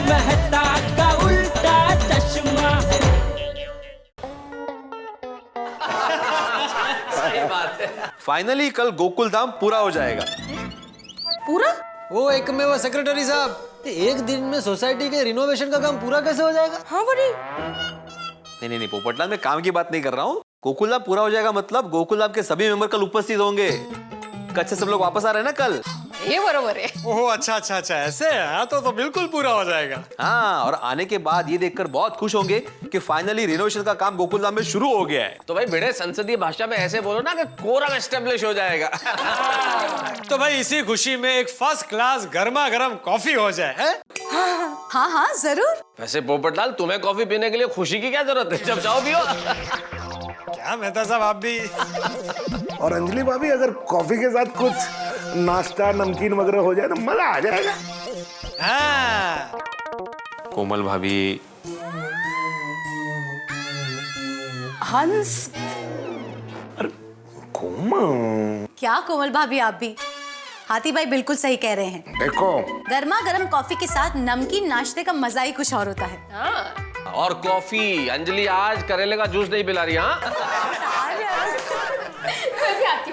मेहता का उल्टा चश्मा। सही बात है। फाइनली कल गोकुल धाम पूरा हो जाएगा। पूरा? वो एक में वो सेक्रेटरी साहब, एक दिन में सोसाइटी के रिनोवेशन का काम पूरा कैसे हो जाएगा? हाँ बड़ी। नहीं, पोपटलाल, मैं काम की बात नहीं कर रहा हूँ। गोकुल धाम पूरा हो जाएगा मतलब गोकुल धाम के सभी मेंबर कल उपस्थित होंगे। कच्छ से सब लोग वापस आ रहे हैं ना कल। ये बरोबर है। ओह अच्छा ऐसे है तो बिल्कुल पूरा हो जाएगा। हाँ, और आने के बाद ये देखकर बहुत खुश होंगे कि फाइनली रिनोवेशन का काम गोकुल धाम में शुरू हो गया है। तो भाई भिड़े, संसदीय भाषा में ऐसे बोलो ना कि कोरम एस्टेब्लिश हो जाएगा। तो भाई इसी खुशी में एक फर्स्ट क्लास गर्मा गर्म कॉफी हो जाए है? हाँ जरूर। वैसे पोपटलाल, तुम्हें कॉफी पीने के लिए खुशी की क्या जरूरत है? जब चाहो पियो। क्या मेहता साहब आप भी। और अंजलि भाभी, अगर कॉफी के साथ कुछ नाश्ता नमकीन वगैरह हो जाए तो मजा आ जाएगा। हाँ। कोमल भाभी, हंस। कोमल, क्या कोमल भाभी, आप भी। हाथी भाई बिल्कुल सही कह रहे हैं। देखो गर्मा गर्म कॉफी के साथ नमकीन नाश्ते का मजा ही कुछ और होता है। और कॉफी, अंजलि आज करेले का जूस नहीं पिला रही। हाँ,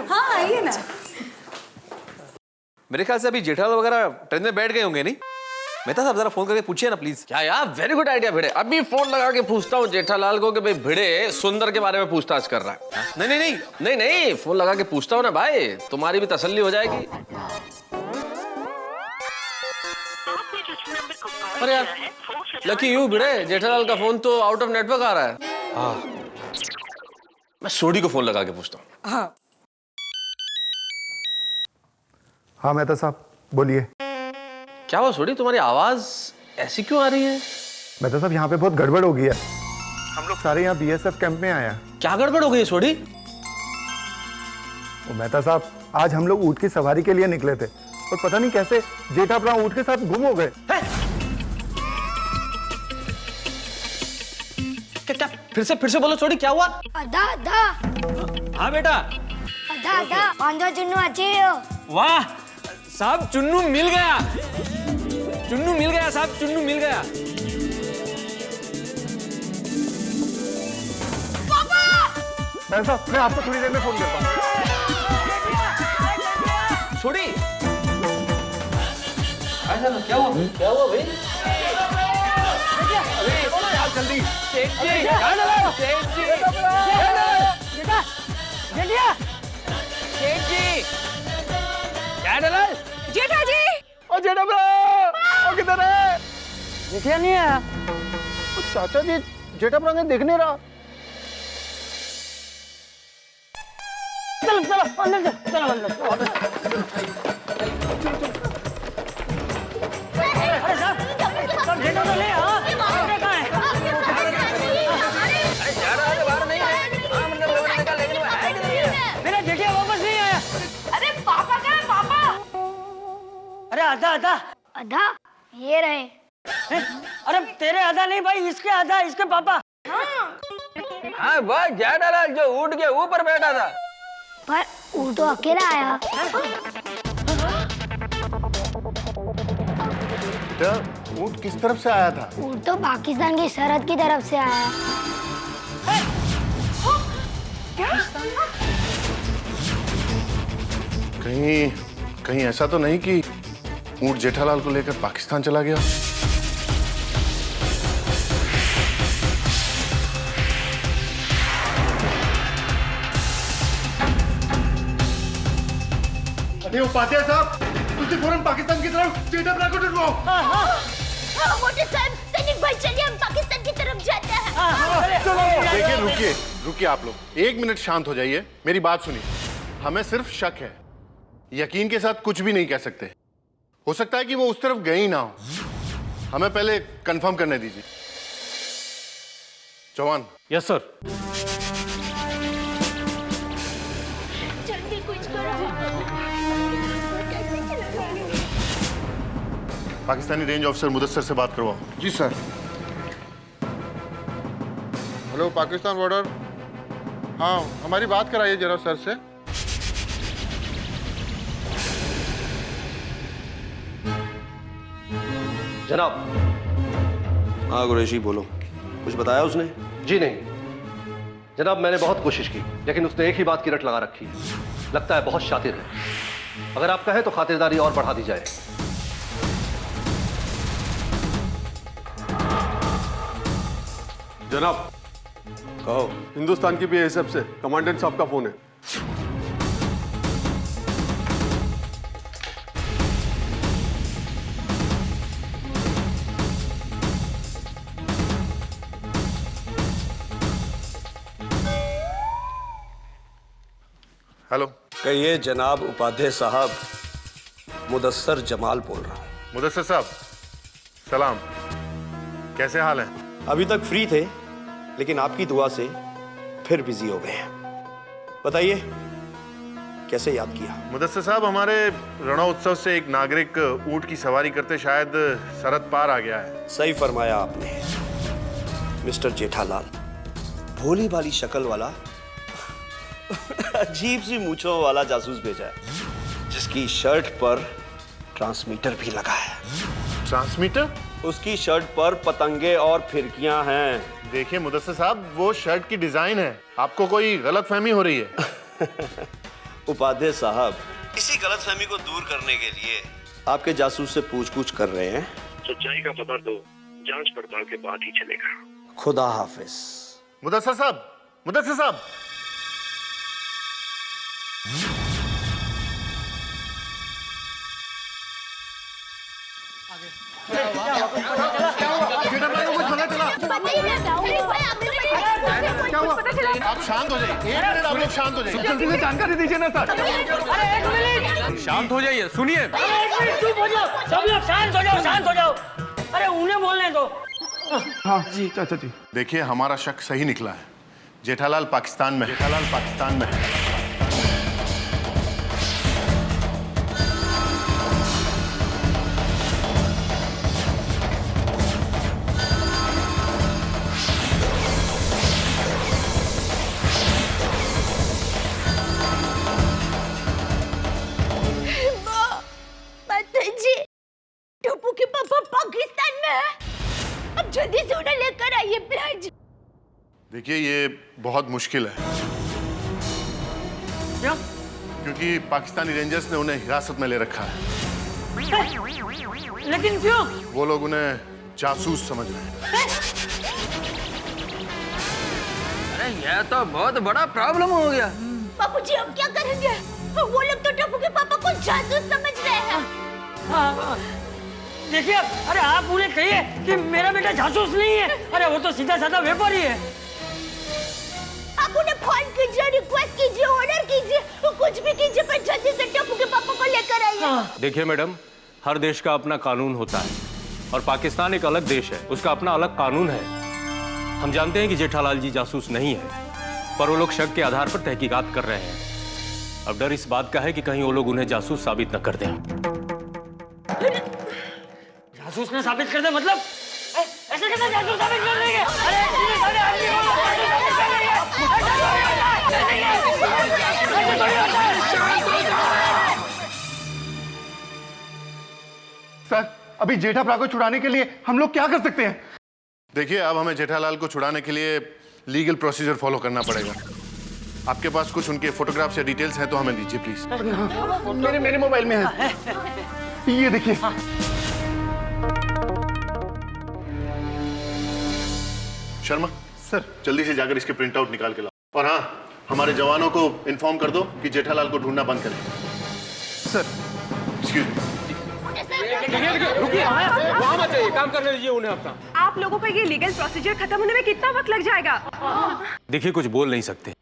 हाँ आइए ना। मेरे ख्याल से अभी जेठालाल वगैरह ट्रेन में बैठ गए होंगे, नहीं? मेहता साहब जरा फोन करके पूछिए ना प्लीज। क्या यार, वेरी गुड आइडिया भिड़े। अभी फोन लगा के पूछता हूँ जेठालाल को कि भाई भिड़े सुंदर के बारे में पूछताछ कर रहा है। नहीं, फोन लगा के पूछता हूँ ना भाई, तुम्हारी भी तसल्ली हो जाएगी। अरे यार, लकी यू भिड़े, जेठालाल का फोन तो आउट ऑफ नेटवर्क आ रहा है। हाँ, मैं सोडी को फोन लगा के पूछता हूँ। हाँ हाँ मेहता साहब बोलिए। क्या हुआ सोडी, तुम्हारी आवाज ऐसी क्यों आ रही है? मेहता साहब, यहाँ पे बहुत गड़बड़ हो गई है। हम लोग सारे यहाँ बीएसएफ कैंप में आए हैं। क्या गड़बड़ हो गई है सोडी? मेहता साहब, आज हम लोग ऊँट की सवारी के लिए निकले थे और पता नहीं कैसे जेठाप्रा ऊँट के साथ गुम हो गए। क्या फिर से बोलो सोडी, क्या हुआ? आधा हाँ बेटा। आधा पांचवा चुन्नू अच्छे हो। वाह साहब, चुन्नू मिल गया साहब, चुन्नू मिल गया। मेहता साहब, मैं आपको थोड़ी देर में फोन करता हूँ। छोड़ी, क्या हुआ भाई? जल्दी जेठा जी। ओ जेठाप्रा, किधर है? जेठिया नहीं आया। चाचा जी, जेठाप्रा ने देख नहीं रहा। चलो अंदर चलो अंदर। अरे सब जेठा तो ले। हाँ जेठा कहाँ है? अरे जा रहा है, बाहर नहीं है। हाँ, मतलब लोगों ने कहा, लेकिन वो है किधर है? मेरा जेठिया वापस नहीं आया। अरे पापा कहाँ है पापा? अरे आधा आधा ये रहे। अरे तेरे आधा नहीं भाई, इसके आधा, इसके पापा। हाँ बस जेठालाल जो ऊँट के ऊपर बैठा था। पर वो तो अकेला आया। ऊँट किस तरफ से आया था? वो तो पाकिस्तान की सरहद की तरफ से आया। कहीं ऐसा तो नहीं कि ऊँट जेठालाल को लेकर पाकिस्तान चला गया? अरे उपाध्याय साहब, तुझे फौरन पाकिस्तान की तरफ जेठाप्रा को ढूंढो। मोटे साहब, सैनिक भाई चलिए, हम पाकिस्तान की तरफ जाते हैं। देखिए, रुकिए आप लोग, 1 मिनट शांत हो जाइए, मेरी बात सुनिए। हमें सिर्फ शक है, यकीन के साथ कुछ भी नहीं कह सकते। हो सकता है कि वो उस तरफ गए ही ना हो। हमें पहले कंफर्म करने दीजिए। चौहान। Yes sir. जल्दी कुछ करो। पाकिस्तानी रेंज ऑफिसर मुदस्सर से बात करवाओ। जी सर। Hello Pakistan border. हाँ, हमारी बात कराइए जरा सर से। जनाब, हाँ कुरैशी बोलो, कुछ बताया उसने? जी नहीं जनाब, मैंने बहुत कोशिश की लेकिन उसने एक ही बात की रट लगा रखी है। लगता है बहुत शातिर है। अगर आप कहें तो खातिरदारी और बढ़ा दी जाए। जनाब, कहो। हिंदुस्तान की बीएसएफ से कमांडेंट साहब का फोन है। हेलो। कहिए जनाब उपाध्याय साहब, मुदस्सर जमाल बोल रहा हूँ। मुदस्सिर साहब, सलाम। कैसे हाल है? अभी तक फ्री थे लेकिन आपकी दुआ से फिर बिजी हो गए हैं। बताइए कैसे याद किया? मुदस्सिर साहब, हमारे रणोत्सव से एक नागरिक ऊंट की सवारी करते शायद सरहद पार आ गया है। सही फरमाया आपने। मिस्टर जेठालाल, भोली भाली शक्ल वाला अजीब सी मूंछों वाला जासूस भेजा है, जिसकी शर्ट पर ट्रांसमीटर भी लगा है। ट्रांसमीटर? उसकी शर्ट पर पतंगे और फिरकियां हैं। देखिए मुदस्सिर साहब, वो शर्ट की डिजाइन है, आपको कोई गलतफहमी हो रही है। उपाध्याय साहब, इसी गलतफहमी को दूर करने के लिए आपके जासूस से पूछ-पूछ कर रहे हैं। सच्चाई का पता तो जांच पड़ताल के बाद ही चलेगा। खुदा हाफिज। मुदस्सिर साहब, मुदस्सिर साहब। आप शांत हो जाइए, 1 मिनट आप लोग शांत हो जाइए। जल्दी से जानकारी दीजिए ना सर। अरे 1 मिनट शांत हो जाइए, सुनिए। अरे 1 मिनट चुप हो जाओ, सब लोग शांत हो जाओ, शांत हो जाओ। अरे उन्हें बोलने दो। हाँ जी चाचा जी। देखिए हमारा शक सही निकला है। जेठालाल पाकिस्तान में है। जेठालाल पाकिस्तान में है। टप्पू के पापा पाकिस्तान में है। अब जल्दी से उन्हें लेकर आइए प्लीज। देखिए ये बहुत मुश्किल है। क्यों? क्योंकि पाकिस्तानी रेंजर्स ने उन्हें हिरासत में ले रखा है। लेकिन क्यों? वो लोग उन्हें जासूस समझ रहे हैं। अरे यह तो बहुत बड़ा प्रॉब्लम हो गया। बापूजी अब क्या करेंगे? वो लोग तो टप्पू के पापा को जासूस समझ रहे हैं। हाँ, देखिए, अरे आप उन्हें कहिए कि मेरा बेटा जासूस नहीं है। अरे वो तो सीधा साधा व्यापारी है। आप उन्हें फोन कीजिए, रिक्वेस्ट कीजिए, ऑर्डर कीजिए, कुछ भी कीजिए, पर जल्दी से टप्पू के पापा को लेकर आइए। देखिए मैडम, हर देश का अपना कानून होता है और पाकिस्तान एक अलग देश है, उसका अपना अलग कानून है। हम जानते हैं कि जेठालाल जी जासूस नहीं है, पर वो लोग शक के आधार पर तहकीकात कर रहे हैं। अब डर इस बात का है कि कहीं वो लोग उन्हें जासूस साबित न कर दें। जासूस ने साबित कर दे मतलब? ऐसे कैसे जासूस साबित कर देंगे? अरे सीधे साधे आदमी हो, जासूस साबित कर देंगे। सर, अभी जेठाप्रा को छुड़ाने के लिए हम लोग क्या कर सकते हैं? देखिए अब हमें जेठालाल को छुड़ाने के लिए लीगल प्रोसीजर फॉलो करना पड़ेगा। आपके पास कुछ उनके फोटोग्राफ्स या डिटेल्स हैं तो हमें दीजिए प्लीज। मेरे मोबाइल में है। ये देखिए। शर्मा सर, जल्दी से जाकर इसके प्रिंट आउट निकाल के लाओ। और हाँ, हमारे जवानों को इन्फॉर्म कर दो कि जेठालाल को ढूंढना बंद करें। Sir, excuse me. रुकिए, वहाँ मत जाइए, काम करने दीजिए उन्हें अपना। आप लोगों का ये लीगल प्रोसीजर खत्म होने में कितना वक्त लग जाएगा? देखिए कुछ बोल नहीं सकते।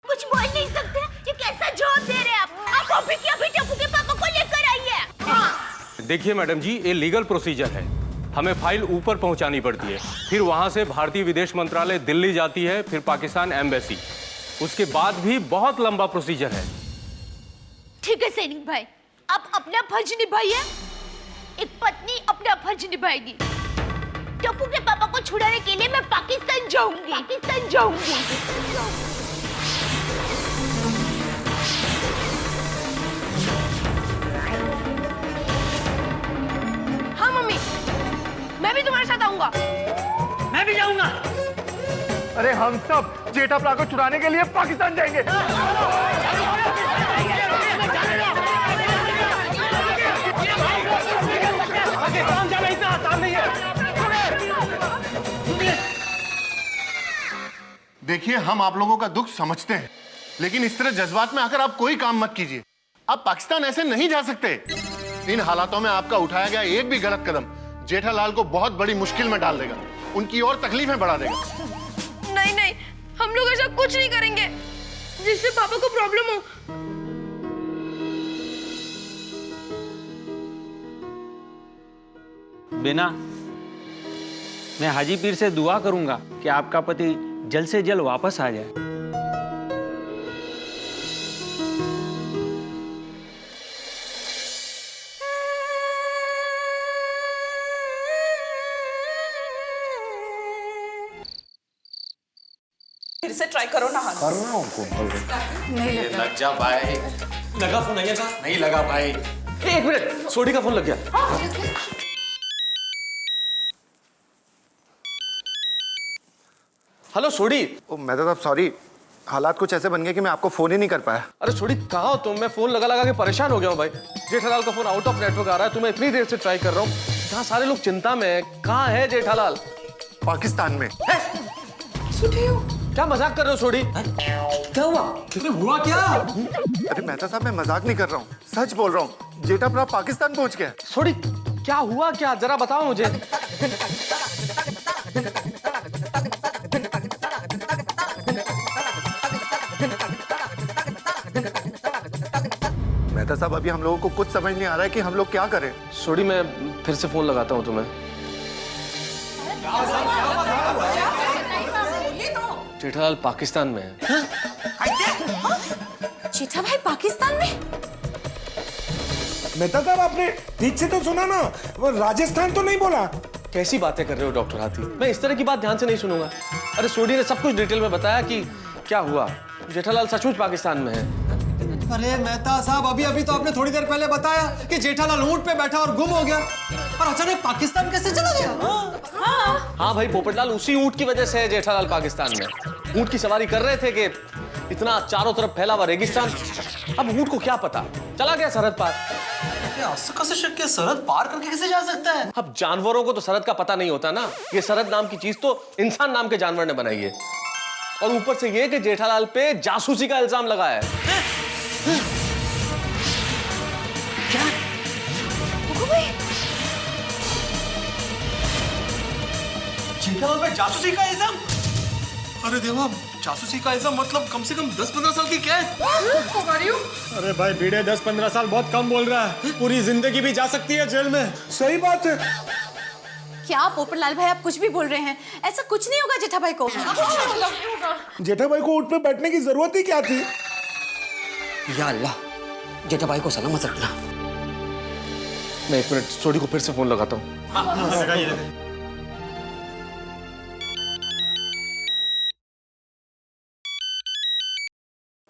कुछ बोल नहीं सकते? ये कैसा जवाब दे रहे हैं आप? अभी के अभी टप्पू के पापा को लेकर आइए। देखिए मैडम जी, ये लीगल प्रोसीजर है। हमें फाइल ऊपर पहुंचानी पड़ती है, फिर वहां से भारतीय विदेश मंत्रालय दिल्ली जाती है, फिर पाकिस्तान एम्बेसी, उसके बाद भी बहुत लंबा प्रोसीजर है। ठीक है सैनिक भाई, आप अपना फर्ज निभाइए। एक पत्नी अपना फर्ज निभाएगी। टप्पू के पापा को छुड़ाने के लिए मैं पाकिस्तान जाऊंगी। पाकिस्तान जाऊंगी। हाँ मम्मी, मैं भी तुम्हारे साथ आऊंगा। मैं भी जाऊंगा। अरे हम सब जेठाप्रा को चुराने के लिए पाकिस्तान जाएंगे। पाकिस्तान जाना इतना आसान नहीं है। देखिए, हम आप लोगों का दुख समझते हैं, लेकिन इस तरह जज्बात में आकर आप कोई काम मत कीजिए। आप पाकिस्तान ऐसे नहीं जा सकते। इन हालातों में आपका उठाया गया एक भी गलत कदम जेठालाल को बहुत बड़ी मुश्किल में डाल देगा, उनकी और तकलीफें बढ़ा देगा। नहीं नहीं, हम लोग ऐसा कुछ नहीं करेंगे जिससे पापा को प्रॉब्लम हो। बिना, मैं हाजी पीर से दुआ करूंगा कि आपका पति जल्द से जल्द वापस आ जाए। फिर से ट्राई करो ना। कर रहा हूँ। नहीं लग जा भाई। लगा फोन नहीं लगा? नहीं लगा भाई। एक मिनट, सोडी का फोन लग गया। हेलो सोडी। ओ मैं तो सॉरी, हालात कुछ ऐसे बन गए कि मैं आपको फोन ही नहीं कर पाया। अरे सोडी कहाँ हो तुम? मैं फोन लगा लगा के परेशान हो गया हूँ भाई। जेठालाल का फोन आउट ऑफ नेटवर्क आ रहा है, तुम्हें इतनी देर से ट्राई कर रहा हूँ। जहाँ सारे लोग चिंता में हैं। कहाँ है जेठालाल? पाकिस्तान में। क्या मजाक कर रहे हो सोडी? क्या हुआ? कितने हुआ क्या? अरे मेहता साहब, मैं मजाक नहीं कर रहा हूँ, सच बोल रहा हूँ। जेठाप्रा पाकिस्तान पहुंच गया। सोडी क्या हुआ क्या? जरा बताओ मुझे। मेहता साहब, अभी हम लोगों को कुछ समझ नहीं आ रहा है कि हम लोग क्या करें। सोडी मैं फिर से फोन लगाता हूँ तुम्हें। जेठालाल पाकिस्तान में है। जेठा भाई पाकिस्तान में? मेहता साहब, आपने ठीक से तो सुना ना, वो राजस्थान तो नहीं बोला? कैसी बातें कर रहे हो डॉक्टर हाथी? मैं इस तरह की बात ध्यान से नहीं सुनूंगा। अरे सोडी ने सब कुछ डिटेल में बताया कि क्या हुआ। जेठालाल सचमुच पाकिस्तान में है। अरे मेहता साहब, अभी अभी तो आपने थोड़ी देर पहले बताया कि जेठालाल ऊंट पे बैठा और गुम हो गया, और अचानक पाकिस्तान कैसे चला गया? हाँ भाई पोपटलाल, उसी ऊंट की वजह से है जेठालाल पाकिस्तान में। ऊंट की सवारी कर रहे थे कि इतना चारों तरफ फैला हुआ रेगिस्तान। अब ऊंट को क्या पता, चला गया सरहद पार। सरहद पार करके कैसे जा सकता है? अब जानवरों को तो सरहद का पता नहीं होता ना। ये सरहद नाम की चीज तो इंसान नाम के जानवर ने बनाई है, और ऊपर से ये कि जेठालाल पे जासूसी का इल्जाम लगा है। क्या? जेठालाल पे जासूसी का इल्जाम? अरे देवा, जासूसी का इल्जाम मतलब कम से कम 10-15 साल की कैद। अरे भाई भिड़े, 10-15 साल बहुत कम बोल रहा है। पूरी जिंदगी भी जा सकती है जेल में। सही बात है। क्या पोपटलाल भाई, आप कुछ भी बोल रहे हैं? ऐसा कुछ नहीं होगा जेठा भाई को। जेठा भाई को ऊंट पे बैठने की जरूरत ही क्या थी? या अल्लाह, जेठा भाई को सलामत रखना। मैं एक मिनट सोडी को फिर से फोन लगाता हूँ।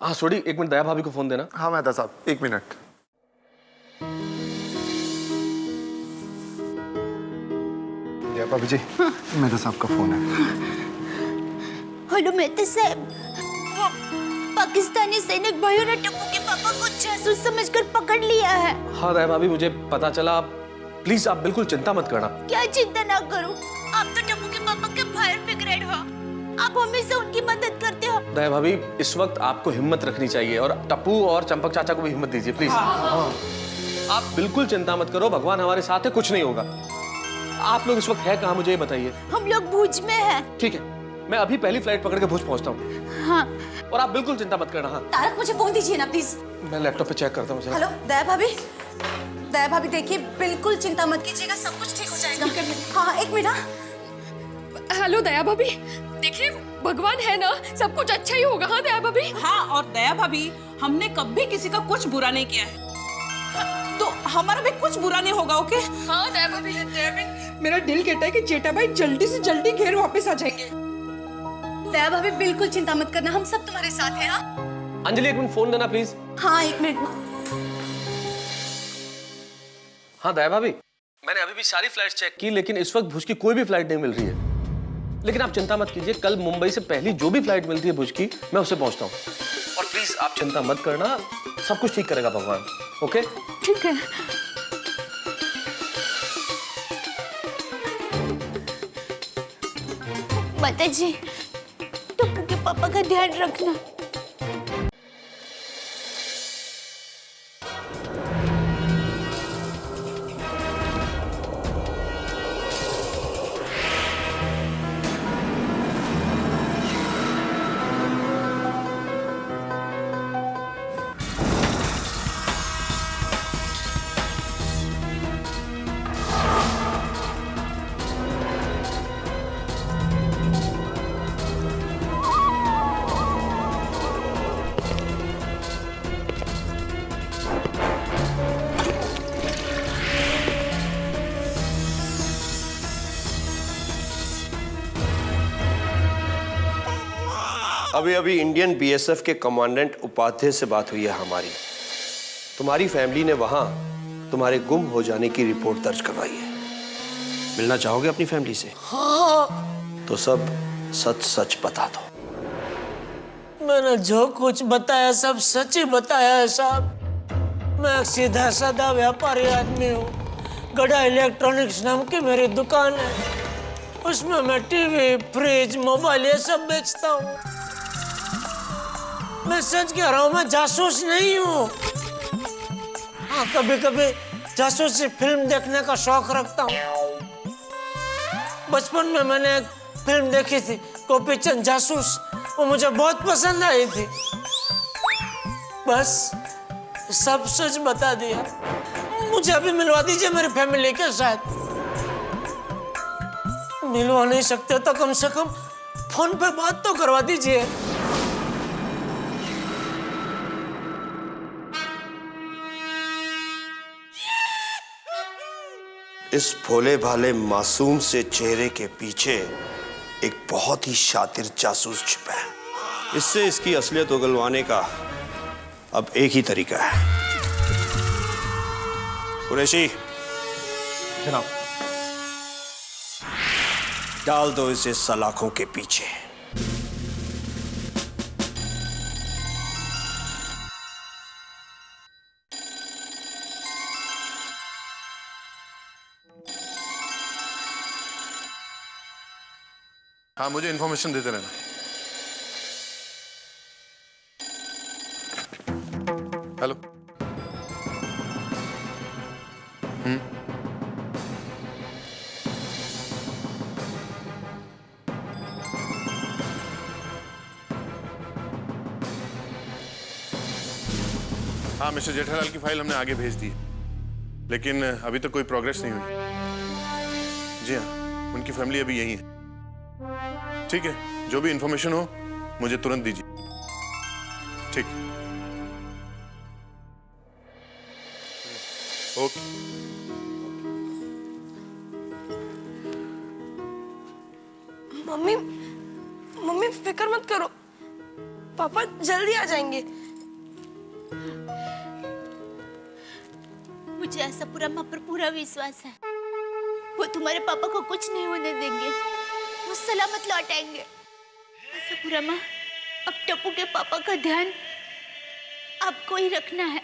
हाँ सोडी, एक मिनट दया भाभी को फोन देना। हाँ मेहता साहब, एक मिनट। दया भाभी जी, मेहता साहब का फोन है। हेलो मेहता साहब, पाकिस्तानी सैनिक भाइयों ने टप्पू के पापा को जासूस समझकर पकड़ लिया है। हाँ दया भाभी, मुझे पता चला। प्लीज आप बिल्कुल चिंता मत करना। क्या चिंता ना करूं? आप तो टप्पू के पापा के फायर ब्रिगेड हो, आप हमेशा उनकी मदद करते हो। दया भाभी, इस वक्त आपको हिम्मत रखनी चाहिए, और टप्पू और चंपक चाचा को भी हिम्मत दीजिए प्लीज। आप बिल्कुल चिंता मत करो, भगवान हमारे साथ है, कुछ नहीं होगा। आप लोग इस वक्त है कहाँ, मुझे ये बताइए। हम लोग भुज में हैं। ठीक है, मैं अभी पहली फ्लाइट पकड़ के भुज पहुंचता हूँ। हाँ। और आप बिल्कुल चिंता मत करना। हाँ तारक, मुझे फोन दीजिए ना प्लीज। मैं लैपटॉप पे चेक करता हूँ। हेलो दया भाभी, दया भाभी देखिए, बिल्कुल चिंता मत कीजिएगा, सब कुछ ठीक हो जाएगा। हाँ एक मिनट। हेलो दया भाभी, देखिए भगवान है ना, सब कुछ अच्छा ही होगा। हाँ दया भाभी। हाँ, और दया भाभी, हमने कभी किसी का कुछ बुरा नहीं किया है, तो हमारा भी कुछ बुरा नहीं होगा। ओके? हाँ दया भाभी, मेरा दिल कहता है कि जेठा भाई जल्दी से जल्दी घर वापस आ जाएंगे। दया भाभी बिल्कुल चिंता मत करना, हम सब तुम्हारे साथ हैं। हाँ अंजलि, एक मिनट फोन देना प्लीज। हाँ एक मिनट। हाँ दया भाभी, मैंने अभी भी सारी फ्लाइट्स चेक की, लेकिन इस वक्त भुज की कोई भी फ्लाइट नहीं मिल रही है। लेकिन आप चिंता मत कीजिए, कल मुंबई से पहली जो भी फ्लाइट मिलती है भुज की, मैं उससे पहुंचता हूँ। और प्लीज आप चिंता मत करना, सब कुछ ठीक करेगा भगवान। ओके ठीक है। माता जी, टप्पू के पापा का ध्यान रखना। अभी अभी इंडियन बीएसएफ के कमांडेंट उपाध्याय से बात हुई है हमारी। तुम्हारी फैमिली ने वहां तुम्हारे गुम हो जाने की रिपोर्ट दर्ज करवाई है। मिलना चाहोगे अपनी फैमिली से? हाँ। तो सब सच सच बता दो। मैंने जो कुछ बताया सब सच ही बताया है साहब। मैं एक सीधा साधा व्यापारी आदमी हूँ। गड़ा इलेक्ट्रॉनिक्स नाम की मेरी दुकान है। उसमें मैं टीवी, फ्रिज, मोबाइल ये सब बेचता हूँ। मैं सच कह रहा हूँ, मैं जासूस नहीं हूँ। हाँ, कभी कभी जासूसी फिल्म देखने का शौक रखता हूँ। बचपन में मैंने एक फिल्म देखी थी, गोपी चंद जासूस। वो मुझे बहुत पसंद आई थी। बस सब सच बता दिया। मुझे अभी मिलवा दीजिए मेरी फैमिली के साथ। मिलवा नहीं सकते तो कम से कम फोन पे बात तो करवा दीजिए। इस भोले भाले मासूम से चेहरे के पीछे एक बहुत ही शातिर जासूस छिपा है। इससे इसकी असलियत उगलवाने का अब एक ही तरीका है। कुरैशी, जनाब। डाल दो इसे सलाखों के पीछे। हाँ, मुझे इन्फॉर्मेशन देते रहना। हेलो। हाँ, मिस्टर जेठालाल की फाइल हमने आगे भेज दी, लेकिन अभी तक कोई प्रोग्रेस नहीं हुई। जी हाँ, उनकी फैमिली अभी यही है। ठीक है, जो भी इंफॉर्मेशन हो मुझे तुरंत दीजिए। ठीक। ओके। मम्मी फिक्र मत करो, पापा जल्दी आ जाएंगे। मुझे आशापुरा पर पूरा विश्वास है। वो तुम्हारे पापा को कुछ नहीं होने देंगे। वो सलामत लौट आएंगे। आशापुरा माँ, अब टप्पू के पापा का ध्यान आपको ही रखना है।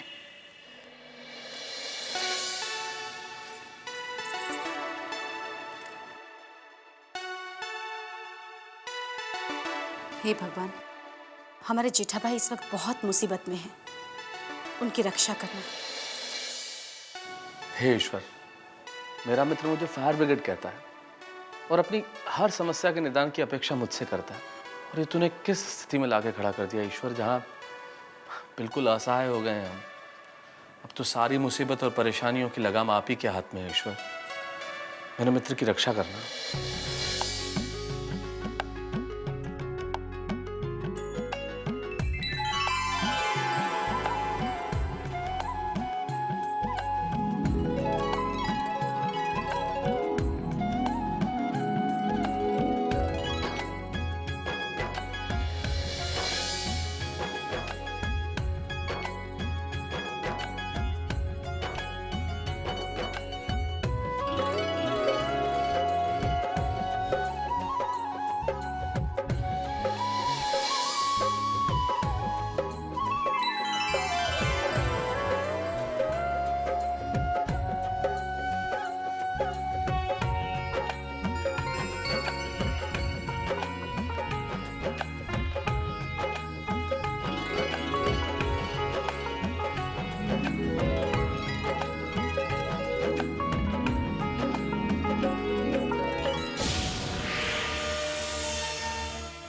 हे भगवान, हमारे जेठा भाई इस वक्त बहुत मुसीबत में हैं। उनकी रक्षा करना। हे ईश्वर, मेरा मित्र मुझे फायर ब्रिगेड कहता है और अपनी हर समस्या के निदान की अपेक्षा मुझसे करता है। और ये तूने किस स्थिति में लाके खड़ा कर दिया ईश्वर, जहां बिल्कुल असहाय हो गए हैं हम। अब तो सारी मुसीबत और परेशानियों की लगाम आप ही के हाथ में है ईश्वर। मेरे मित्र की रक्षा करना।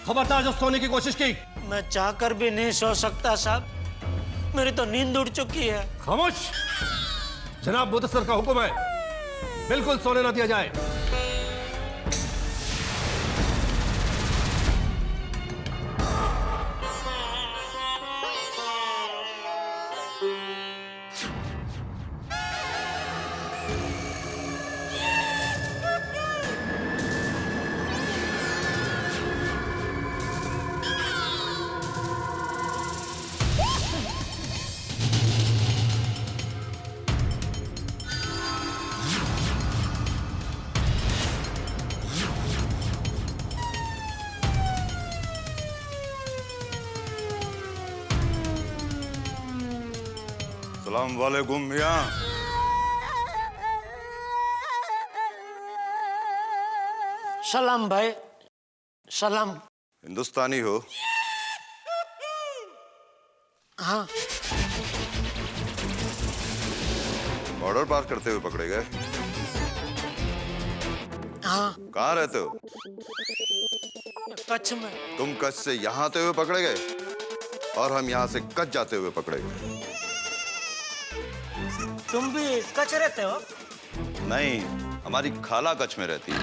खबरदार जो सोने की कोशिश की। मैं चाहकर भी नहीं सो सकता साहब, मेरी तो नींद उड़ चुकी है। खामोश। जनाब मुदस्सर का हुक्म है, बिल्कुल सोने ना दिया जाए। सलाम वालेकुम मियां। सलाम भाई, सलाम। हिंदुस्तानी हो? हाँ। बॉर्डर पार करते हुए पकड़े गए? हाँ। कहाँ रहते हो? कच्छ में। तुम कच्छ से यहाँ आते हुए पकड़े गए और हम यहाँ से कच्छ जाते हुए पकड़े गए। तुम भी कच्छ रहते हो? नहीं, हमारी खाला कच्छ में रहती है।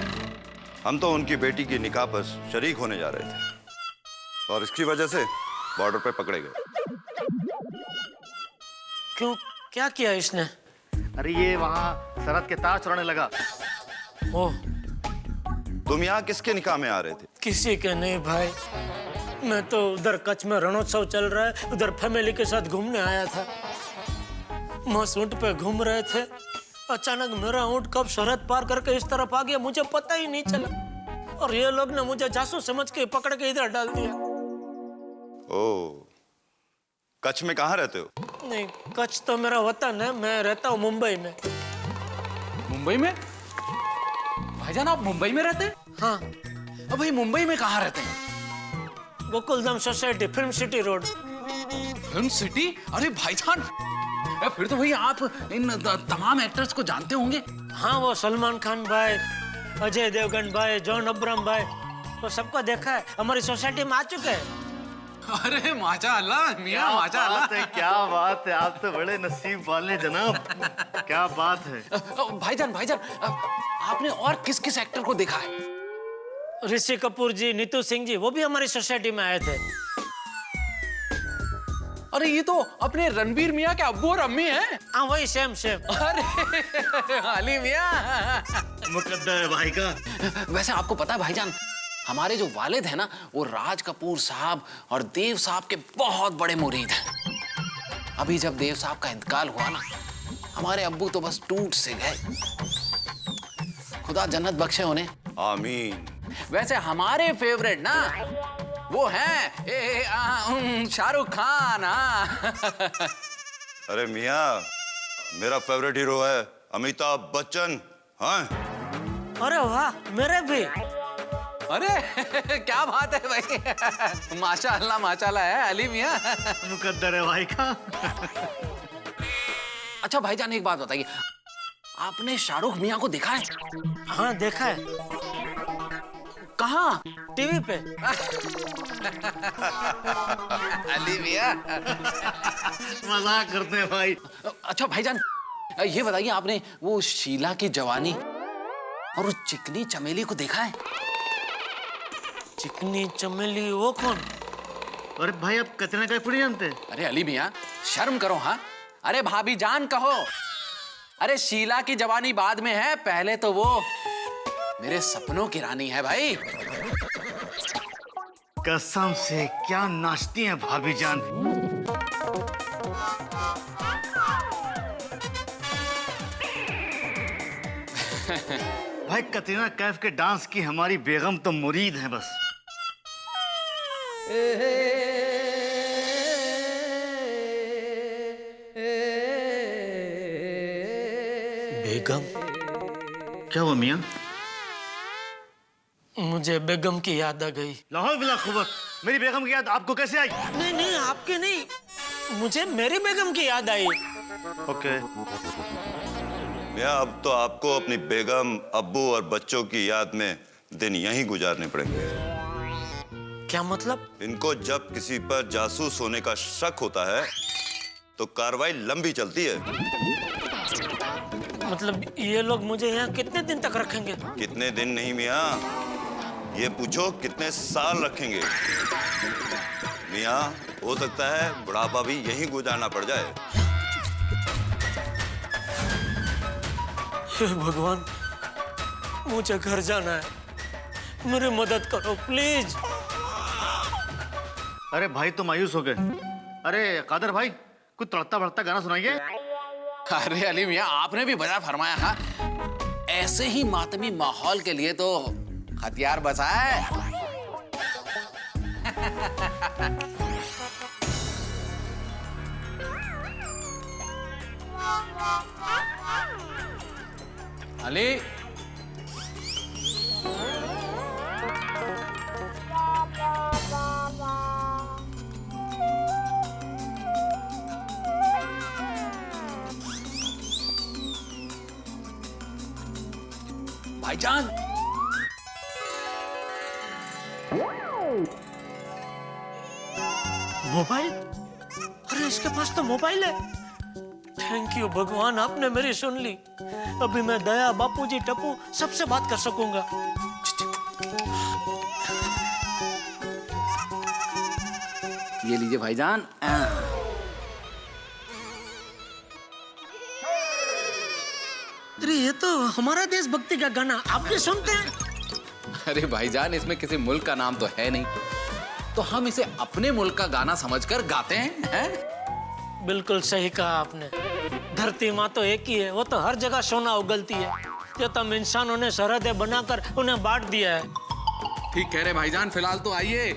हम तो उनकी बेटी की निकाह पर शरीक होने जा रहे थे और इसकी वजह से बॉर्डर पे पकड़े गए। क्यों, क्या किया इसने? अरे ये वहाँ सरहद के तार चुराने लगा। ओह। तुम यहाँ किसके निकाह में आ रहे थे? किसी के नहीं भाई, मैं तो उधर कच्छ में रणोत्सव चल रहा है, उधर फैमिली के साथ घूमने आया था। मस्त ऊंट पे घूम रहे थे, अचानक मेरा ऊंट कब सरहद पार करके इस तरफ आ गया मुझे पता ही नहीं चला, और ये लोग ने मुझे जासूस समझ के पकड़ के इधर डाल दिया। ओह, कच्छ में कहाँ रहते हो? नहीं, कच्छ तो मेरा वतन है, मैं रहता हूँ मुंबई में। मुंबई में? भाईजान आप मुंबई में रहते हैं? हाँ। अब भाई मुंबई में कहाँ रहते हैं? Gokuldham society, film city road. Film city? अरे भाईजान, फिर तो भाई आप इन तमाम एक्टर्स को जानते होंगे। हाँ, वो सलमान खान भाई, अजय देवगन भाई, जॉन अब्राहम भाई, वो सबको देखा है, हमारी सोसाइटी में आ चुके हैं। अरे माशाअल्लाह मियां, माशाअल्लाह। क्या बात है, आप तो बड़े नसीब वाले जनाब। क्या बात है। भाईजान भाईजान, आपने और किस किस एक्टर को देखा है? ऋषि कपूर जी, नीतू सिंह जी, वो भी हमारी सोसाइटी में आए थे। अरे ये तो अपने रणबीर मियां के अब्बू और अम्मी हैं। हाँ, वही सेम सेम। अरे अली मियां, मुकद्दर है भाई का। वैसे आपको पता है भाईजान, हमारे जो वालिद हैं ना, वो राज कपूर साहब और देव साहब के बहुत बड़े मुरीद हैं। अभी जब देव साहब का इंतकाल हुआ ना, हमारे अब्बू तो बस टूट से गए। खुदा जन्नत बख्शे उन्हें। आमीन। वैसे हमारे फेवरेट ना वो हैं शाहरुख खान। अरे मियां, मेरा फेवरेट हीरो है अमिताभ बच्चन। हाँ। अरे वाह, मेरे भी। अरे क्या बात है भाई, माशाअल्लाह माशाअल्लाह है अली मियां। मुकद्दर है भाई का। अच्छा भाईजान, एक बात बताइए, आपने शाहरुख मियां को देखा है? हाँ, देखा है। कहाँ? टीवी पे। अली मियां मजाक करते हैं भाई। अच्छा भाईजान, ये बताइए, आपने वो शीला की जवानी और उस चिकनी चमेली को देखा है? चिकनी चमेली, वो कौन? अरे भाई, आप कतरना कैफ नहीं जानते? अरे अली मियां, शर्म करो। हाँ, अरे भाभी जान कहो। अरे शीला की जवानी बाद में है, पहले तो वो मेरे सपनों की रानी है भाई। कसम से क्या नाचती हैं भाभी जान। भाई, कतरीना कैफ के डांस की हमारी बेगम तो मुरीद हैं बस। बेगम? क्या हुआ मियां? मुझे बेगम की याद आ गई। लाहौल बिला खुबत, मेरी बेगम की याद आपको कैसे आई? नहीं नहीं, आपकी नहीं, मुझे मेरी बेगम की याद आई। ओके। मियां, अब तो आपको अपनी बेगम, अब्बू और बच्चों की याद में दिन यहीं गुजारने पड़ेंगे। क्या मतलब? इनको जब किसी पर जासूस होने का शक होता है तो कार्रवाई लंबी चलती है। मतलब ये लोग मुझे यहाँ कितने दिन तक रखेंगे? कितने दिन नहीं मियाँ, ये पूछो कितने साल रखेंगे। मियाँ, हो सकता है बुढ़ापा भी यहीं गुजारना पड़ जाए। हे भगवान, मुझे घर जाना है, मेरी मदद करो प्लीज। अरे भाई तो मायूस हो गए। अरे कादर भाई, कुछ तड़कता भड़कता गाना सुनाइए। अरे अली मियाँ, आपने भी बजा फरमाया। हाँ, ऐसे ही मातमी माहौल के लिए तो हथियार बचा है। अली, भाईजान, मोबाइल? अरे इसके पास तो मोबाइल है। थैंक यू भगवान, आपने मेरी सुन ली। अभी मैं दया, बापूजी, टप्पू सबसे बात कर सकूंगा। ये लीजिए भाईजान। अरे ये तो हमारा देशभक्ति का गाना, आप भी सुनते हैं? अरे भाईजान, इसमें किसी मुल्क का नाम तो है नहीं, तो हम इसे अपने मुल्क का गाना समझकर गाते हैं। बिल्कुल सही कहा आपने। धरती माँ तो एक ही है, वो तो हर जगह सोना उगलती है। ये तो हम इंसानों ने सरहदें बनाकर उन्हें बांट दिया है। ठीक कह रहे भाईजान। फिलहाल तो आइए।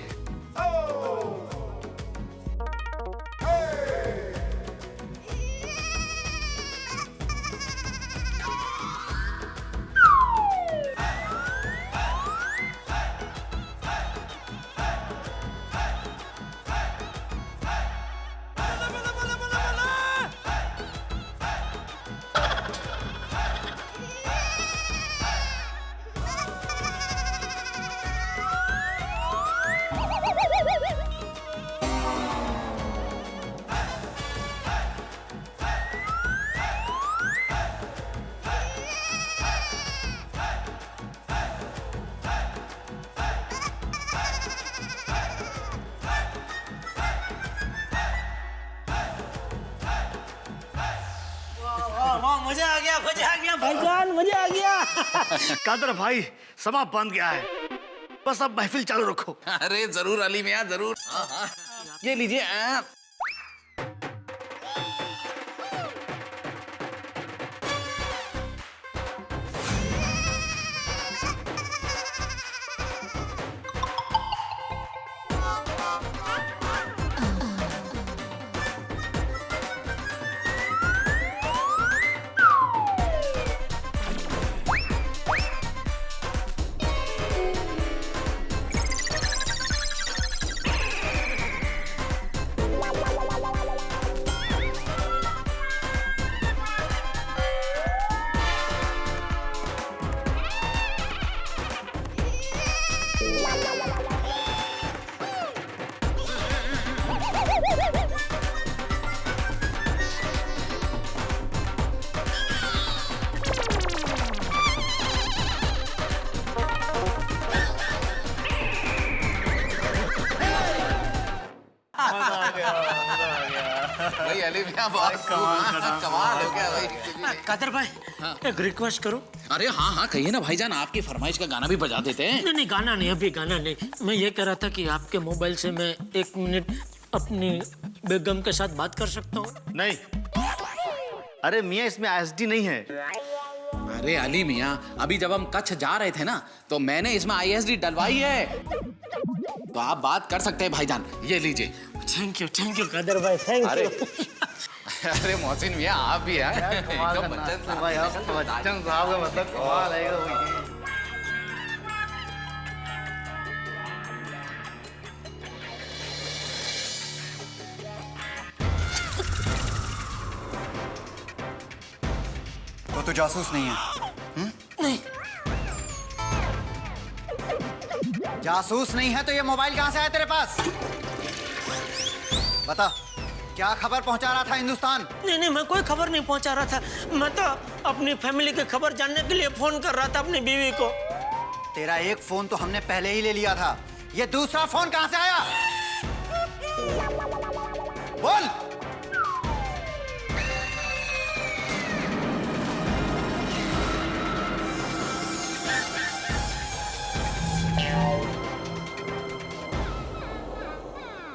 मजा आ गया, मजा आ गया भाईजान, मजा आ गया। कादर भाई, समा बंद गया है, बस अब महफिल चालू रखो। अरे जरूर अली मियाँ, जरूर। ये लीजिए। भाई अली मियाँ, बहुत कमाल हो गया भाई। कादर भाई, एक रिक्वेस्ट करूं? अरे हाँ हाँ, कहिए ना भाईजान, आपकी फरमाइश का गाना भी बजा देते हैं। नहीं, गाना नहीं, अभी गाना नहीं। मैं ये कह रहा था कि आपके मोबाइल से मैं 1 मिनट अपनी बेगम के साथ बात कर सकता हूँ? नहीं। अरे मियाँ, इसमें ISD नहीं है। अरे अली मियाँ, अभी जब हम कच्छ जा रहे थे ना, तो मैंने इसमें ISD डलवाई है, तो आप बात कर सकते हैं भाईजान। ये लीजिए। थैंक यू कादर भाई, थैंक यू। अरे मोहसिन मियाँ, आप भी हैं। भाई बच्चन साहब का मतलब कमाल है। वो तो जासूस नहीं है। नहीं। जासूस नहीं है तो ये मोबाइल कहां से आया तेरे पास? बता, क्या खबर पहुंचा रहा था हिंदुस्तान? नहीं, मैं कोई खबर नहीं पहुंचा रहा था। मैं तो अपनी फैमिली की खबर जानने के लिए फोन कर रहा था अपनी बीवी को। तेरा एक फोन तो हमने पहले ही ले लिया था, ये दूसरा फोन कहां से आया? बोल।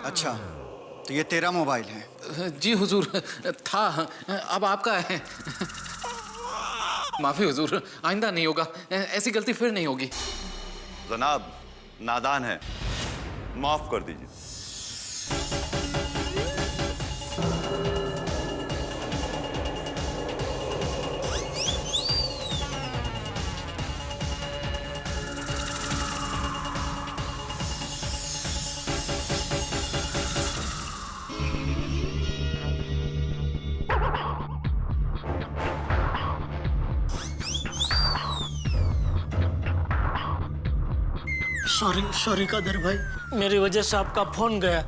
अच्छा, तो ये तेरा मोबाइल है? जी हुजूर, था, अब आपका है। माफी हुजूर, आइंदा नहीं होगा, ऐसी गलती फिर नहीं होगी। जनाब नादान है, माफ कर दीजिए। सॉरी कादर भाई, मेरी वजह से आपका फोन गया।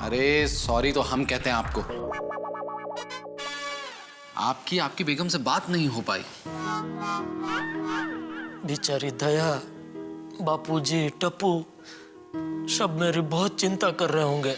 अरे सॉरी तो हम कहते हैं आपको। आपकी बेगम से बात नहीं हो पाई। बेचारी दया, बापूजी, टप्पू सब मेरी बहुत चिंता कर रहे होंगे।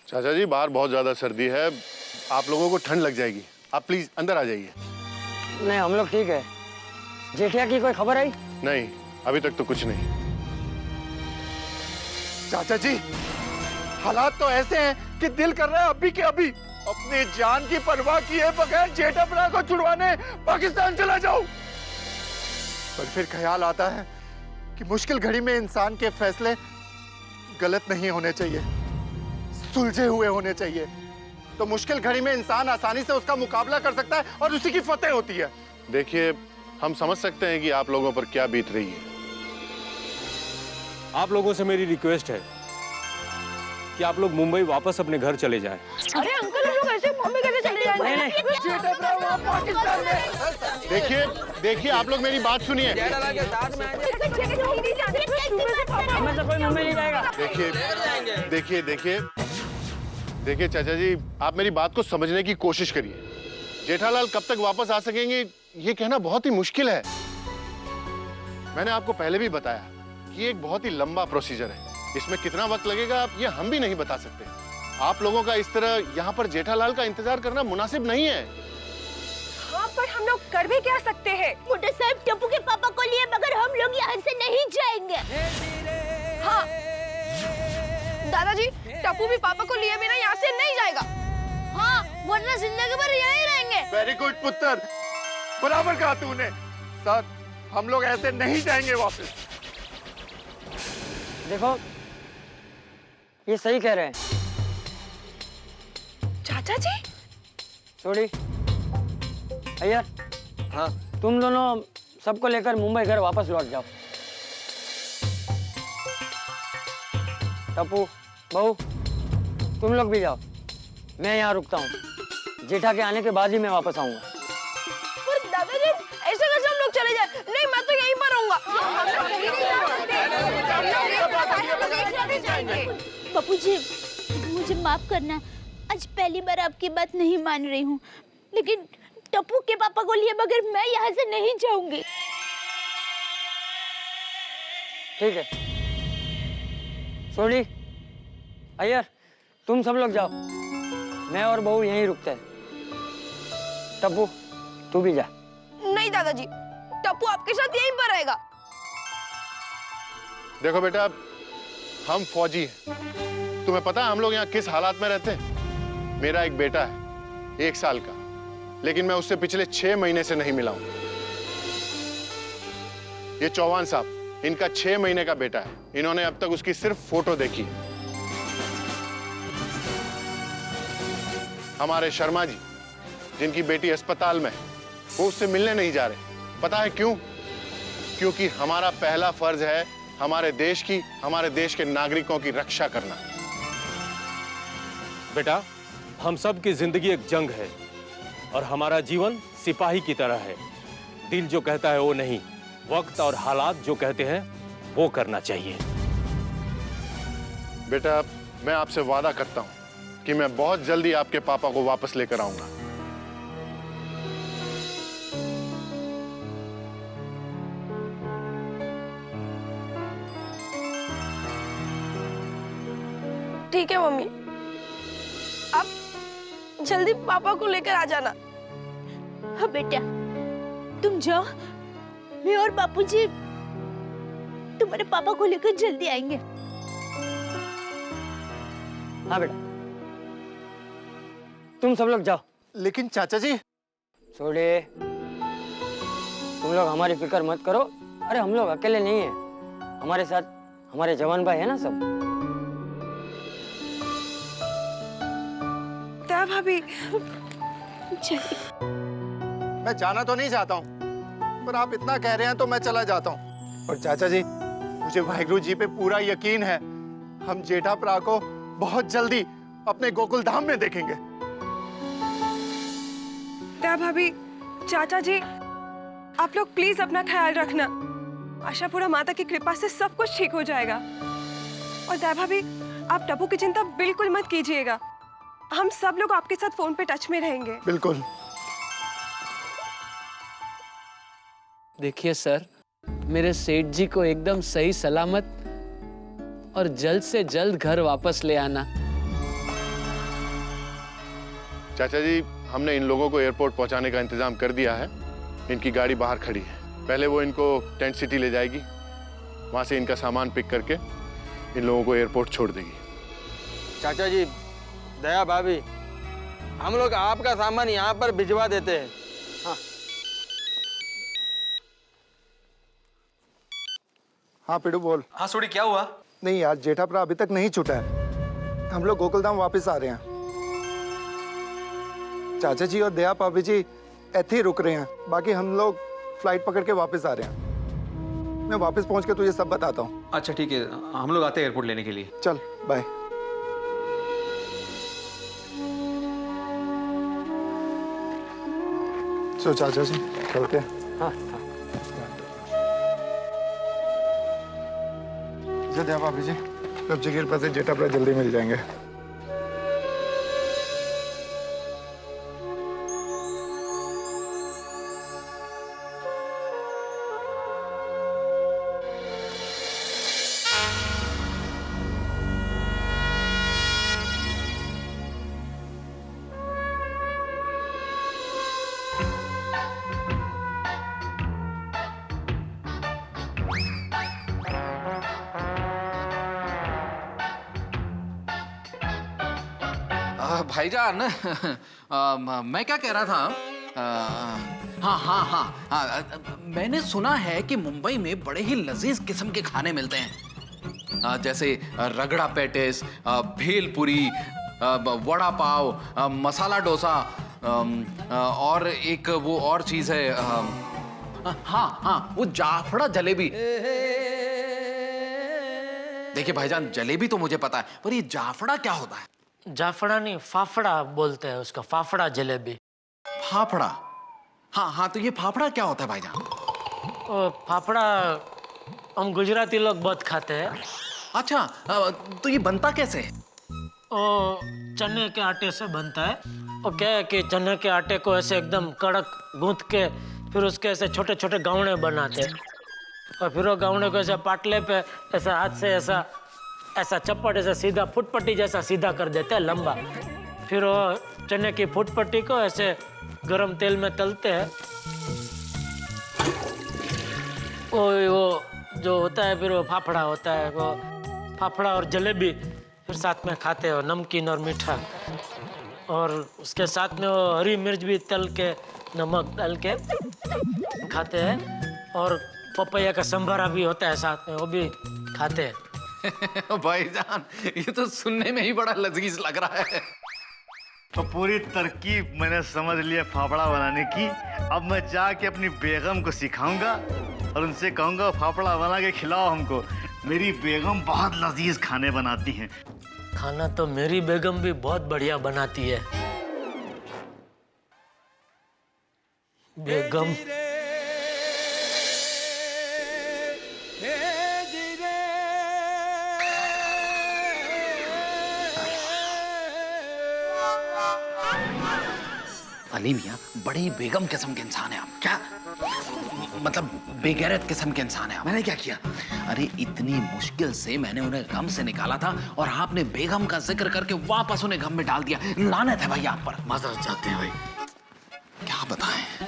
चाचा जी, बाहर बहुत ज्यादा सर्दी है, आप लोगों को ठंड लग जाएगी। आप प्लीज अंदर आ जाइए। नहीं, हम लोग ठीक है। जेठिया की कोई खबर आई? नहीं, अभी तक तो कुछ नहीं। चाचा जी, हालात तो ऐसे हैं कि दिल कर रहा है अभी के अभी अपनी जान की परवाह किए बगैर जेठापना को छुड़वाने पाकिस्तान चला जाऊं। पर फिर ख्याल आता है कि मुश्किल घड़ी में इंसान के फैसले गलत नहीं होने चाहिए, सुलझे हुए होने चाहिए। तो मुश्किल घड़ी में इंसान आसानी से उसका मुकाबला कर सकता है और उसी की फतेह होती है। देखिए, हम समझ सकते हैं कि आप लोगों पर क्या बीत रही है। आप लोगों से मेरी रिक्वेस्ट है कि आप लोग मुंबई वापस अपने घर चले जाएं। अरे अंकल, लोग ऐसे मुंबई कैसे चले जाएंगे? पाकिस्तान में। देखिए, आप लोग मेरी बात सुनिए। देखिए चाचा जी, आप मेरी बात को समझने की कोशिश करिए। जेठालाल कब तक वापस आ सकेंगे ये कहना बहुत ही मुश्किल है। मैंने आपको पहले भी बताया कि ये एक बहुत ही लंबा प्रोसीजर है। इसमें कितना वक्त लगेगा ये हम भी नहीं बता सकते। आप लोगों का इस तरह यहाँ पर जेठालाल का इंतजार करना मुनासिब नहीं है। हाँ, पर हम लोग कर भी क्या सकते हैं? मोटे साहब टप्पू के पापा को लिए मगर हम लोग यहाँ से नहीं जाएंगे। हाँ दादाजी, टप्पू भी पापा को लिए बिना यहाँ से नहीं जाएगा। हाँ, वरना जिंदगी भर यहीं रहेंगे। वेरी गुड पुत्र, बराबर कहा तूने। सर, हम लोग ऐसे नहीं जाएंगे वापस। देखो, ये सही कह रहे हैं चाचा जी। छोड़ी अय्यर, हाँ, तुम दोनों सबको लेकर मुंबई घर वापस लौट जाओ। टप्पू, बहू, तुम लोग भी जाओ। मैं यहाँ रुकता हूँ। जेठा के आने के बाद ही मैं वापस आऊंगा। दादाजी, ऐसे कैसे हम लोग चले जाए? नहीं, मैं तो यहीं पर रहूंगा। पप्पू जी, मुझे माफ करना, आज पहली बार आपकी बात नहीं मान रही हूँ, लेकिन टप्पू के पापा को लिए बगैर मैं यहाँ से नहीं जाऊंगी। ठीक है सोनी, अय्यर, तुम सब लोग जाओ, मैं और बहू यहीं रुकते हैं। टप्पू तू भी जा। नहीं दादाजी, टप्पू आपके साथ यहीं पर रहेगा। देखो बेटा, हम फौजी हैं। तुम्हें पता है हम लोग यहाँ किस हालात में रहते हैं? मेरा एक बेटा है 1 साल का, लेकिन मैं उससे पिछले 6 महीने से नहीं मिला हूं। ये चौहान साहब, इनका 6 महीने का बेटा है। इन्होंने अब तक उसकी सिर्फ फोटो देखी है। हमारे शर्मा जी, जिनकी बेटी अस्पताल में है, वो उससे मिलने नहीं जा रहे। पता है क्यों? क्योंकि हमारा पहला फर्ज है हमारे देश के नागरिकों की रक्षा करना। बेटा, हम सब की जिंदगी एक जंग है और हमारा जीवन सिपाही की तरह है। दिल जो कहता है वो नहीं, वक्त और हालात जो कहते हैं वो करना चाहिए। बेटा, मैं आपसे वादा करता हूं कि मैं बहुत जल्दी आपके पापा को वापस लेकर आऊंगा। ठीक है मम्मी, आप जल्दी पापा को लेकर आ जाना। हाँ बेटा, तुम जाओ, मैं और बापूजी तुम्हारे पापा को लेकर जल्दी आएंगे। हाँ बेटा, तुम सब लोग जाओ। लेकिन चाचा जी। छोड़े, तुम लोग हमारी फिक्र मत करो। अरे हम लोग अकेले नहीं है, हमारे साथ हमारे जवान भाई है ना सब। दया भाभी, मैं जाना तो नहीं चाहता हूँ, पर आप इतना कह रहे हैं तो मैं चला जाता हूँ। और चाचा जी, मुझे वाहिगुरु जी पे पूरा यकीन है, हम जेठा भरा को बहुत जल्दी अपने गोकुल धाम में देखेंगे। दया भाभी, चाचा जी, आप लोग प्लीज अपना ख्याल रखना। आशापुरा माता की कृपा से सब कुछ ठीक हो जाएगा। और दया भाभी, आप टप्पू की चिंता बिल्कुल मत कीजिएगा। हम सब लोग आपके साथ फोन पे टच में रहेंगे। बिल्कुल। देखिए सर, मेरे सेठ जी को एकदम सही सलामत और जल्द से जल्द घर वापस ले आना। चाचा जी, हमने इन लोगों को एयरपोर्ट पहुंचाने का इंतजाम कर दिया है। इनकी गाड़ी बाहर खड़ी है। पहले वो इनको टेंट सिटी ले जाएगी, वहां से इनका सामान पिक करके इन लोगों को एयरपोर्ट छोड़ देगी। चाचा जी, दया भाभी, हम लोग आपका सामान यहाँ पर भिजवा देते हैं। हाँ। हाँ पिडू बोल। हाँ सोडी, क्या हुआ? नहीं यार, जेठा भरा अभी तक नहीं छूटा है। हम लोग गोकुलधाम वापस आ रहे हैं। चाचा जी और दया भाभी जी ऐसे ही रुक रहे हैं, बाकी हम लोग फ्लाइट पकड़ के वापस आ रहे हैं। मैं वापस पहुंच के तुझे सब बताता हूँ। अच्छा ठीक है, हम लोग आते हैं एयरपोर्ट लेने के लिए। चल बाय। सो चाचा जी चलते हैं। हाँ। दया भाभी जी, सब जगह पर से जेठा भरा जल्दी मिल जाएंगे। भाईजान, मैं क्या कह रहा था, हाँ, मैंने सुना है कि मुंबई में बड़े ही लजीज किस्म के खाने मिलते हैं, जैसे रगड़ा पैटिस, भेलपुरी, वड़ा पाव, मसाला डोसा, और एक वो और चीज है, हाँ, वो जाफड़ा जलेबी। देखिए भाईजान, जलेबी तो मुझे पता है, पर ये जाफड़ा क्या होता है? जाफड़ा नहीं, फाफड़ा बोलते हैं उसका, फाफड़ा जलेबी। फाफड़ा? हाँ, तो ये फाफड़ा क्या होता है भाईजान? फाफड़ा हम गुजराती लोग बहुत खाते हैं। अच्छा, तो ये बनता कैसे है? चने के आटे से बनता है। वो क्या है कि चने के आटे को ऐसे एकदम कड़क गूंथ के फिर उसके ऐसे छोटे छोटे गावड़े बनाते हैं और फिर वो गावड़े को ऐसे पाटले पे ऐसा हाथ से ऐसा ऐसा चप्पट ऐसा सीधा फुटपट्टी जैसा सीधा कर देते हैं लंबा। फिर वो चने की फुटपट्टी को ऐसे गरम तेल में तलते हैं। वो जो होता है फिर वो फाफड़ा होता है, वो फाफड़ा और जलेबी फिर साथ में खाते हैं, नमकीन और मीठा। और उसके साथ में वो हरी मिर्च भी तल के नमक डाल के खाते हैं। और पपैया का संभारा भी होता है साथ में, वो भी खाते हैं। भाईजान ये तो सुनने में ही बड़ा लजीज लग रहा है। तो पूरी तरकीब मैंने समझ लिया फाफड़ा बनाने की। अब मैं जाके अपनी बेगम को सिखाऊंगा और उनसे कहूंगा फाफड़ा बना के खिलाओ हमको। मेरी बेगम बहुत लजीज खाने बनाती हैं। खाना तो मेरी बेगम भी बहुत बढ़िया बनाती है। बेगम अली मियाँ बड़ी बेगम किस्म के इंसान है आप। क्या मतलब बेगैरत किस्म के इंसान है आप। मैंने क्या किया? अरे इतनी मुश्किल से मैंने उन्हें गम से निकाला था और आपने बेगम का जिक्र करके वापस उन्हें गम में डाल दिया। लानत है भाई आप पर। माजरत चाहते हैं भाई। क्या बताएं?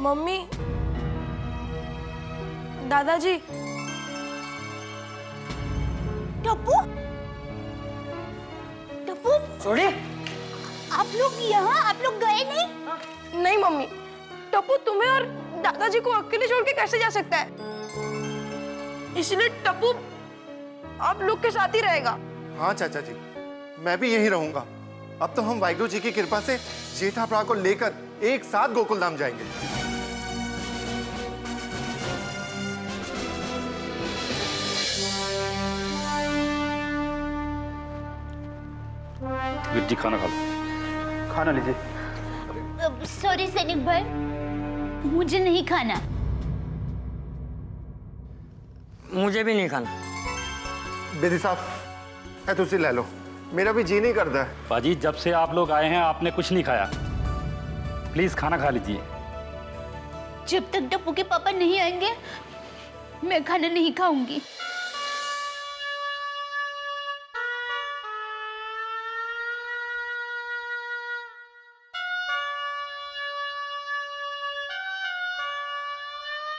मम्मी, दादाजी, टप्पू, टप्पू, छोड़िए। आप लोग यहाँ, आप लोग गए नहीं? नहीं मम्मी, टप्पू तुम्हें और दादाजी को अकेले छोड़ के कैसे जा सकता है? इसलिए टप्पू आप लोग के साथ ही रहेगा। हाँ चाचा जी, मैं भी यहीं रहूंगा। अब तो हम वाहिगुरु जी की कृपा से जेठा भरा को लेकर एक साथ गोकुल धाम जाएंगे। जी खाना खा लो। खाना लीजिए। सॉरी सैनिक भाई, मुझे नहीं खाना। मुझे भी नहीं खाना। बेदी साहब, है तुसी ले लो, मेरा भी जी नहीं करता है। बाजी जब से आप लोग आए हैं आपने कुछ नहीं खाया, प्लीज खाना खा लीजिए। जब तक टप्पू के पापा नहीं आएंगे मैं खाना नहीं खाऊंगी।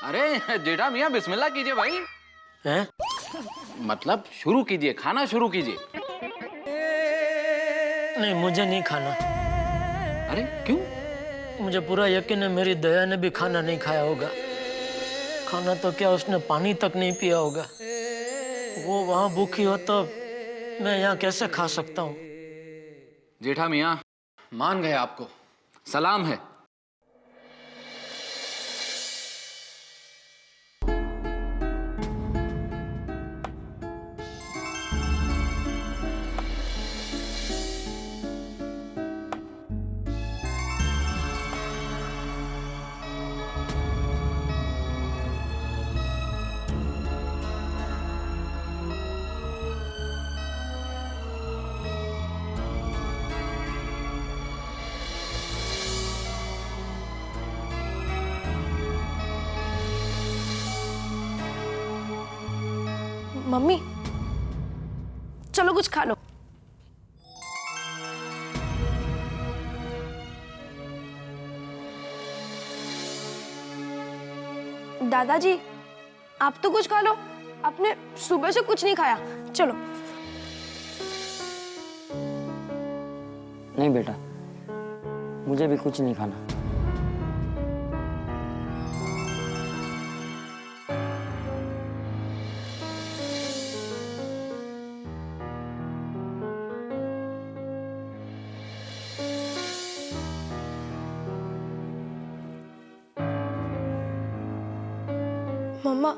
अरे जेठा मियाँ बिस्मिल्लाह कीजिए भाई। हैं? मतलब शुरू कीजिए, खाना शुरू कीजिए। नहीं, मुझे नहीं खाना। अरे क्यों? मुझे पूरा यकीन है मेरी दया ने भी खाना नहीं खाया होगा। खाना तो क्या, उसने पानी तक नहीं पिया होगा। वो वहां भूखी हो तो मैं यहाँ कैसे खा सकता हूँ? जेठा मियाँ मान गए आपको, सलाम है। मम्मी, चलो कुछ खा लो। दादाजी, आप तो कुछ खा लो। आपने सुबह से कुछ नहीं खाया। चलो। नहीं बेटा, मुझे भी कुछ नहीं खाना। मम्मा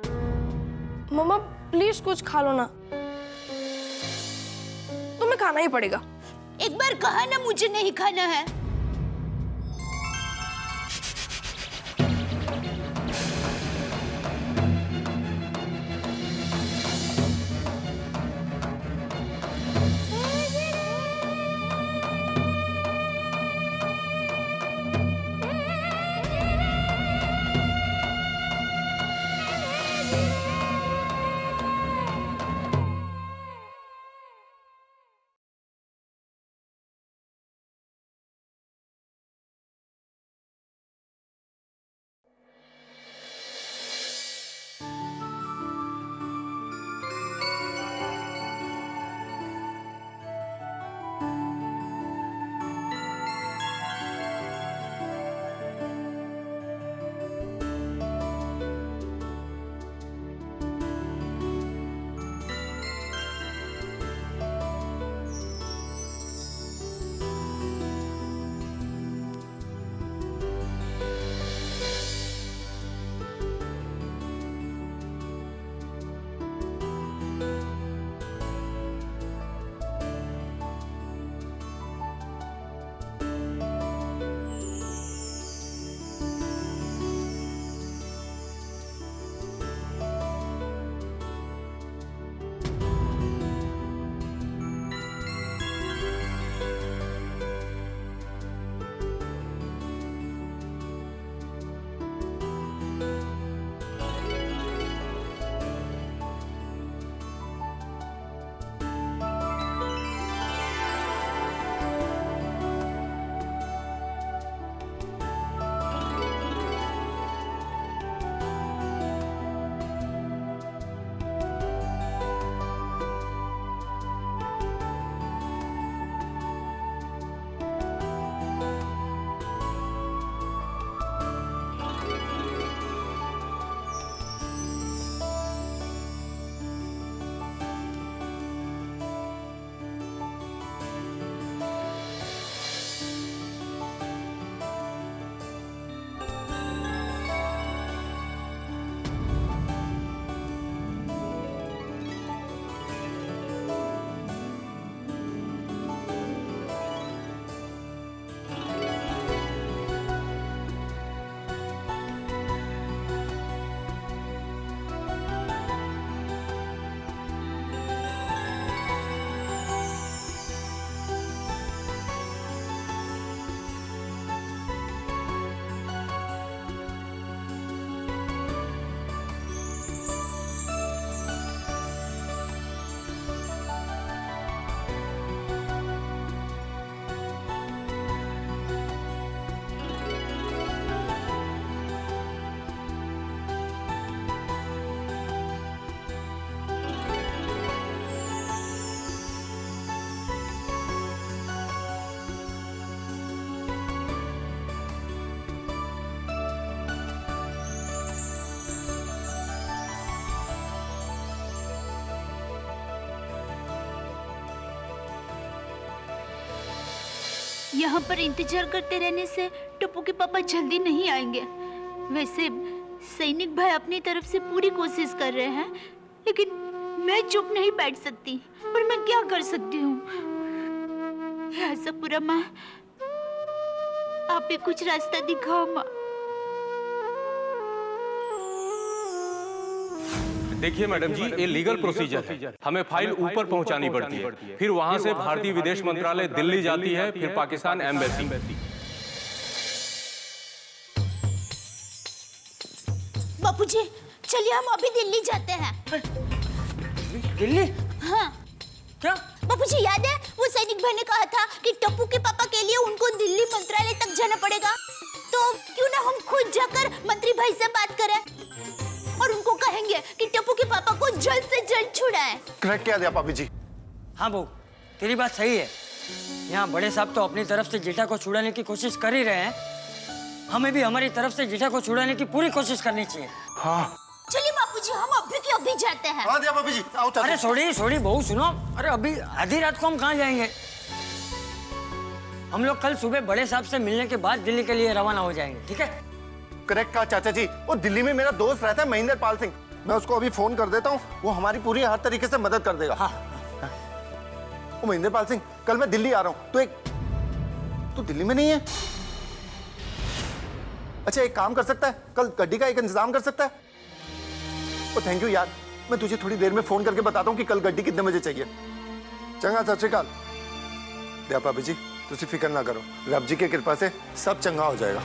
मम्मा प्लीज कुछ खा लो ना, तुम्हें खाना ही पड़ेगा। एक बार कहा ना मुझे नहीं खाना है। यहाँ पर इंतजार करते रहने से टप्पू के पापा जल्दी नहीं आएंगे। वैसे सैनिक भाई अपनी तरफ से पूरी कोशिश कर रहे हैं, लेकिन मैं चुप नहीं बैठ सकती। और मैं क्या कर सकती हूँ? आशापुरा माँ, आप ही कुछ रास्ता दिखाओ माँ। देखिए मैडम जी, ये लीगल प्रोसीजर है। हमें फाइल ऊपर पहुंचानी पड़ती है, फिर वहां से भारतीय विदेश मंत्रालय दिल्ली जाती है, फिर पाकिस्तान एम्बेसी। बापूजी, चलिए हम अभी दिल्ली जाते हैं। दिल्ली? हाँ। क्या? बापूजी याद है वो सैनिक भाई ने कहा था कि टप्पू के पापा के लिए उनको दिल्ली मंत्रालय तक जाना पड़ेगा, तो क्यों ना हम खुद जाकर मंत्री भाई से बात करें और उनको कहेंगे कि टप्पू के पापा को जल्द से जल्द छुड़ाएं। करेक्ट किया भाभी जी। हाँ बहू, तेरी बात सही है। यहाँ बड़े साहब तो अपनी तरफ से जेठा को छुड़ाने की कोशिश कर ही रहे हैं, हमें भी हमारी तरफ से जेठा को छुड़ाने की पूरी कोशिश करनी चाहिए। हाँ चलिए बापूजी, हम अभी के अभी जाते हैं। हाँ भाभी जी, आओ। अरे छोड़ी बहू, सुनो। अरे अभी आधी रात को हम कहाँ जाएंगे? हम लोग कल सुबह बड़े साहब से मिलने के बाद दिल्ली के लिए रवाना हो जाएंगे, ठीक है? करेक्ट कहा चाचा जी। वो दिल्ली में मेरा दोस्त रहता है महेंद्र पाल सिंह, मैं उसको अभी फोन कर देता हूँ, वो हमारी पूरी हर तरीके से मदद कर देगा। हाँ। वो महेंद्र पाल सिंह, कल मैं दिल्ली आ रहा हूँ, तू दिल्ली में नहीं है? अच्छा एक काम कर सकता है, कल गड्डी का एक इंतजाम कर सकता है? ओ थैंक यू यार, मैं तुझे थोड़ी देर में फोन करके बताता हूँ कि कल गड्डी कितने बजे चाहिए। चंगा सत श्री अकाल। दया भाभी जी तुसी फिक्र ना करो, रब जी की कृपा से सब चंगा हो जाएगा।